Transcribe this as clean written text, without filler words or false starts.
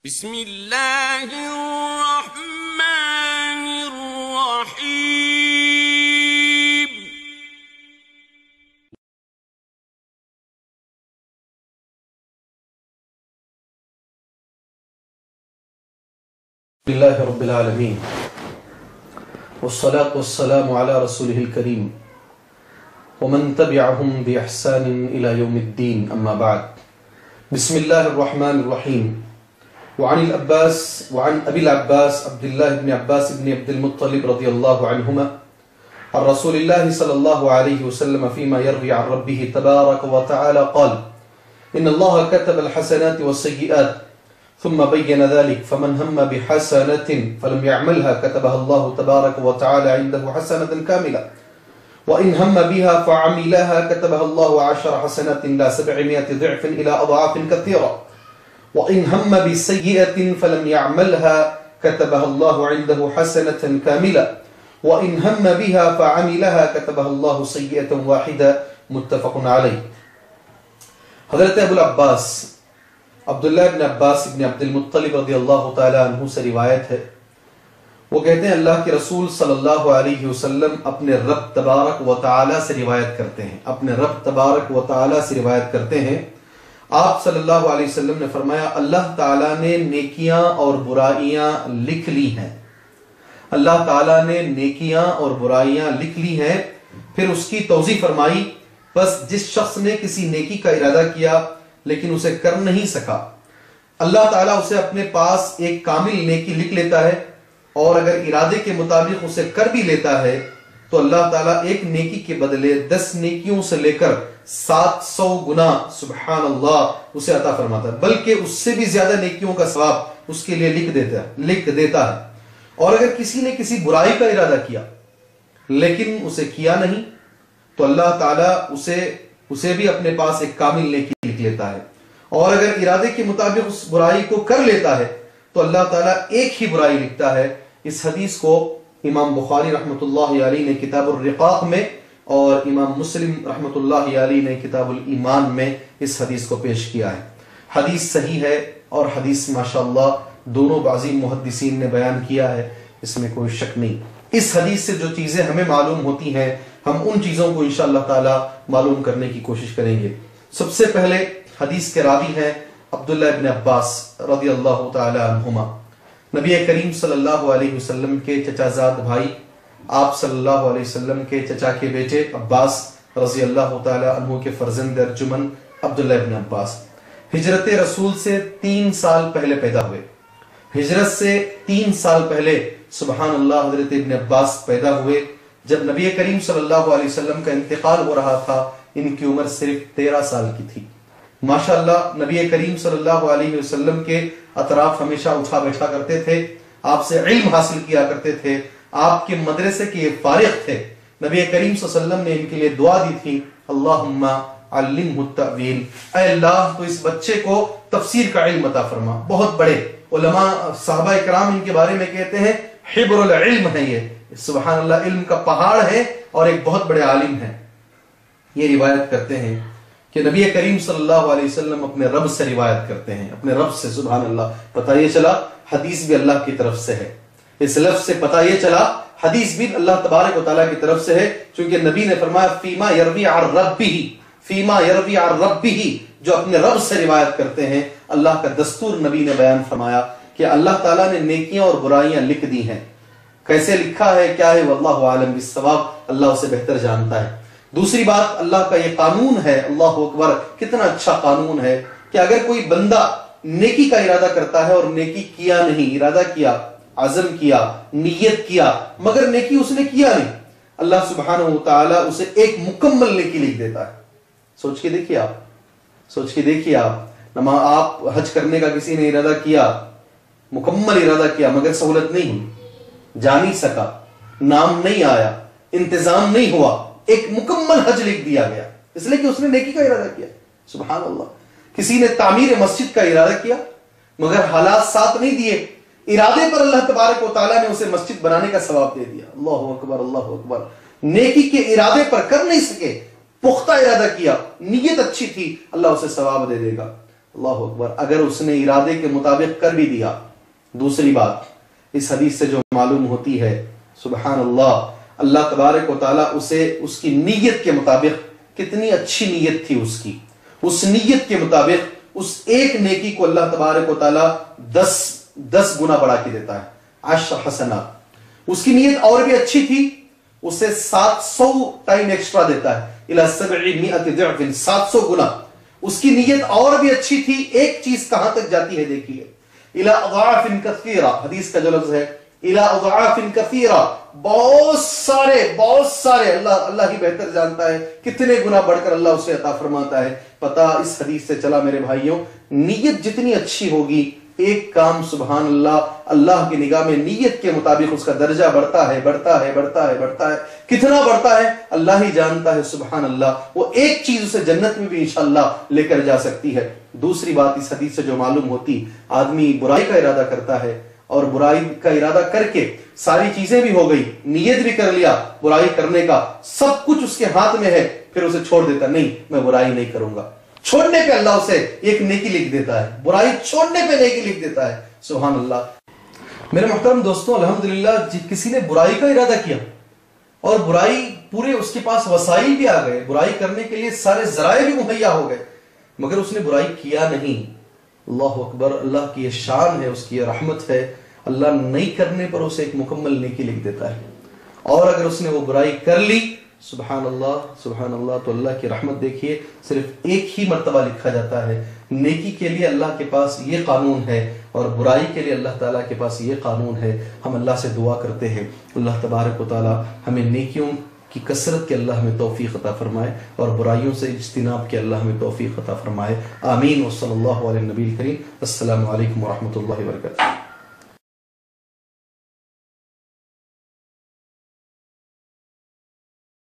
بسم اللہ الرحمن الرحیم للہ رب العالمین والصلاة والسلام على رسوله الكریم ومن تبعهم بإحسان إلى يوم الدين اما بعد بسم اللہ الرحمن الرحیم وعن ابی العباس عبد الله بن عباس بن عبد المطلب رضی اللہ عنہما عن رسول اللہ صلی اللہ علیہ وسلم فيما يروي عن ربه تبارك وتعالى قال ان الله كتب الحسنات والسيئات ثم بين ذلك فمن هم بحسنة فلم يعملها كتبها الله تبارك وتعالى عنده حسنة كاملة وإن هم بها فعملها كتبها الله 10 حسنات لا 700 ضعف إلى أضعاف كثيرة وإن هم بسيئة فلم يعملها كتبها الله عنده حسنة كاملة وإن هم بها فعملها كتبها الله سيئة واحدة متفق عليه. حضرت ابو العباس عبداللہ ابن عباس ابن عبد المطلب رضی اللہ تعالیٰ عنہ سے روایت ہے، وہ کہتے ہیں اللہ کے رسول صلی اللہ علیہ وسلم اپنے رب تبارک و تعالیٰ سے روایت کرتے ہیں، اپنے رب تبارک و تعالیٰ سے روایت کرتے ہیں. آپ صلی اللہ علیہ وسلم نے فرمایا اللہ تعالیٰ نے نیکیاں اور برائیاں لکھ لی ہیں، اللہ تعالیٰ نے نیکیاں اور برائیاں لکھ لی ہیں. پھر اس کی توضیح فرمائی، بس جس شخص نے کسی نیکی کا ارادہ کیا لیکن اسے کر نہیں سکا، اللہ تعالیٰ اسے اپنے پاس ایک کامل نیکی لکھ لیتا ہے، اور اگر ارادے کے مطابق اسے کر بھی لیتا ہے تو اللہ تعالیٰ ایک نیکی کے بدلے 10 نیکیوں سے لے کر 700 گنا سبحان اللہ اسے عطا فرماتا ہے، بلکہ اس سے بھی زیادہ نیکیوں کا ثواب اس کے لیے لکھ دیتا ہے. اور اگر کسی نے کسی برائی کا ارادہ کیا لیکن اسے کیا نہیں تو اللہ تعالیٰ اسے بھی اپنے پاس ایک کامل نیکی لکھ لیتا ہے، اور اگر ارادے کے مطابق اس برائی کو کر لیتا ہے تو اللہ تعالیٰ ایک ہی برائی لکھتا ہے. اس حدیث کو امام بخاری رحمۃ اللہ علیہ نے کتاب الرقاق میں اور امام مسلم رحمۃ اللہ علیہ نے کتاب الایمان میں اس حدیث کو پیش کیا ہے. حدیث صحیح ہے، اور حدیث ماشاءاللہ دونوں عظیم محدثین نے بیان کیا ہے، اس میں کوئی شک نہیں. اس حدیث سے جو چیزیں ہمیں معلوم ہوتی ہیں ہم ان چیزوں کو انشاءاللہ تعالی معلوم کرنے کی کوشش کریں گے. سب سے پہلے حدیث کے راوی ہیں عبداللہ ابن عباس رضی اللہ تعالی عنہما، نبی کریم صلی اللہ علیہ وسلم کے چچا زاد بھائی، آپ صلی اللہ علیہ وسلم کے چچا کے بیٹے عباس رضی اللہ تعالی عنہ کے فرزند ارجمن عبداللہ ابن عباس ہجرت رسول سے 3 سال پہلے پیدا ہوئے. ہجرت سے 3 سال پہلے سبحان اللہ حضرت ابن عباس پیدا ہوئے. جب نبی کریم صلی اللہ علیہ وسلم کا انتقال ہو رہا تھا ان کی عمر صرف 13 سال کی تھی. ماشاءاللہ نبی کریم صلی اللہ علیہ وسلم کے اطراف ہمیشہ اٹھا بیٹھا کرتے تھے، آپ سے علم حاصل کیا کرتے تھے، آپ کے مدرسے کے فارغ تھے. نبی کریم صلی اللہ علیہ وسلم نے ان کے لیے دعا دی تھی، اللہم علمہ التأویل، اے اللہ تو اس بچے کو تفسیر کا علم عطا فرما. بہت بڑے علماء صحابہ کرام ان کے بارے میں کہتے ہیں حبر العلم ہے، یہ سبحان اللہ علم کا پہاڑ ہے اور ایک بہت بڑے عالم ہیں. یہ روایت کرتے ہیں کہ نبی کریم صلی اللہ علیہ وسلم اپنے رب سے روایت کرتے ہیں، اپنے رب سے. سبحان اللہ، پتہ یہ چلا حدیث بھی اللہ کی طرف سے ہے. اس لفظ سے پتہ یہ چلا حدیث بھی اللہ تبارک و تعالیٰ کی طرف سے ہے، چونکہ نبی نے فرمایا فیما یروی عن ربہ، فیما یروی عن ربہ، جو اپنے رب سے روایت کرتے ہیں. اللہ کا دستور نبی نے بیان فرمایا کہ اللہ تعالیٰ نے نیکیاں اور برائیاں لکھ دی ہیں. کیسے لکھا ہے کیا ہے واللہ عالم بالصواب، اللہ اسے بہتر جانتا ہے. دوسری بات اللہ کا یہ قانون ہے، اللہ اکبر کتنا اچھا قانون ہے کہ اگر کوئی بندہ نیکی کا ارادہ کرتا ہے اور نیکی کیا نہیں، ارادہ کیا، عزم کیا، نیت کیا مگر نیکی اس نے کیا نہیں، اللہ سبحانہ وتعالی اسے ایک مکمل نیکی لکھ دیتا ہے. سوچ کے دیکھیے آپ آپ حج کرنے کا کسی نے ارادہ کیا، مکمل ارادہ کیا مگر سہولت نہیں ہوئی، جا نہیں سکا، نام نہیں آیا، انتظام نہیں ہوا، ایک مکمل حج لکھ دیا گیا اس لیے کہ اس نے نیکی کا ارادہ کیا. سبحان اللہ. کسی نے تعمیر مسجد کا ارادہ کیا مگر حالات ساتھ نہیں دیے، ارادے پر اللہ تبارک و تعالیٰ نے اسے مسجد بنانے کا ثواب دے دیا. اللہ اکبر اللہ اکبر. نیکی کے ارادے پر کر نہیں سکے، پختہ ارادہ کیا، نیت اچھی تھی، اللہ اسے ثواب دے دے گا. اللہ اکبر، اگر اس نے ارادے کے مطابق کر بھی دیا۔ دوسری بات اس حدیث سے جو معلوم ہوتی ہے، سبحان اللہ، اللہ تبارک و تعالیٰ اسے اس کی نیت کے مطابق، کتنی اچھی نیت تھی اس کی، اس نیت کے مطابق اس ایک نیکی کو اللہ تبارک و تعالیٰ 10 گنا بڑھا کے دیتا ہے، 10 حسنات۔ اس کی نیت اور بھی اچھی تھی، اسے 700 ٹائم ایکسٹرا دیتا ہے، الى 700 ضعف، 700 گنا۔ اس کی نیت اور بھی اچھی تھی، ایک چیز کہاں تک جاتی ہے دیکھیے، الى اضعاف کثیرہ، حدیث کا جو لفظ ہے الى اضعاف کثیرہ، بہت سارے، اللہ ہی بہتر جانتا ہے کتنے گنا بڑھ کر اللہ اسے عطا فرماتا ہے۔ پتہ اس حدیث سے چلا میرے بھائیوں، نیت جتنی اچھی ہوگی، ایک کام سبحان اللہ، اللہ کی نگاہ میں نیت کے مطابق اس کا درجہ بڑھتا ہے۔ کتنا بڑھتا ہے اللہ ہی جانتا ہے، سبحان اللہ۔ وہ ایک چیز اسے جنت میں بھی انشاءاللہ لے کر جا سکتی ہے۔ دوسری بات اس حدیث سے جو معلوم ہوتی، آدمی برائی کا ارادہ کرتا ہے اور برائی کا ارادہ کر کے ساری چیزیں بھی ہو گئی، نیت بھی کر لیا برائی کرنے کا، سب کچھ اس کے ہاتھ میں ہے، پھر اسے چھوڑ دیتا، نہیں میں برائی نہیں کروں گا۔ چھوڑنے پہ اللہ اسے ایک نیکی لکھ دیتا ہے، برائی چھوڑنے پہ نیکی لکھ دیتا ہے، سبحان اللہ۔ میرے محترم دوستوں، الحمدللہ کسی نے برائی کا ارادہ کیا اور برائی پورے اس کے پاس وسائل بھی آ گئے، برائی کرنے کے لیے سارے ذرائع بھی مہیا ہو گئے، مگر اس نے برائی کیا نہیں۔ اللہ اکبر، اللہ کی یہ شان ہے، اس کی یہ رحمت ہے، اللہ نہیں کرنے پر اسے ایک مکمل نیکی لکھ دیتا ہے۔ اور اگر اس نے وہ برائی کر لی، سبحان اللہ، تو اللہ کی رحمت دیکھیے، صرف ایک ہی مرتبہ لکھا جاتا ہے۔ نیکی کے لیے اللہ کے پاس یہ قانون ہے اور برائی کے لیے اللہ تعالیٰ کے پاس یہ قانون ہے۔ ہم اللہ سے دعا کرتے ہیں، اللہ تبارک و تعالیٰ ہمیں نیکیوں کی کثرت کے اللہ ہمیں توفیق عطا فرمائے اور برائیوں سے اجتناب کے اللہ ہمیں توفیق عطا فرمائے۔ آمین، وصلی اللہ علیہ نبی الکریم۔ السلام علیکم ورحمۃ اللہ وبرکاتہ۔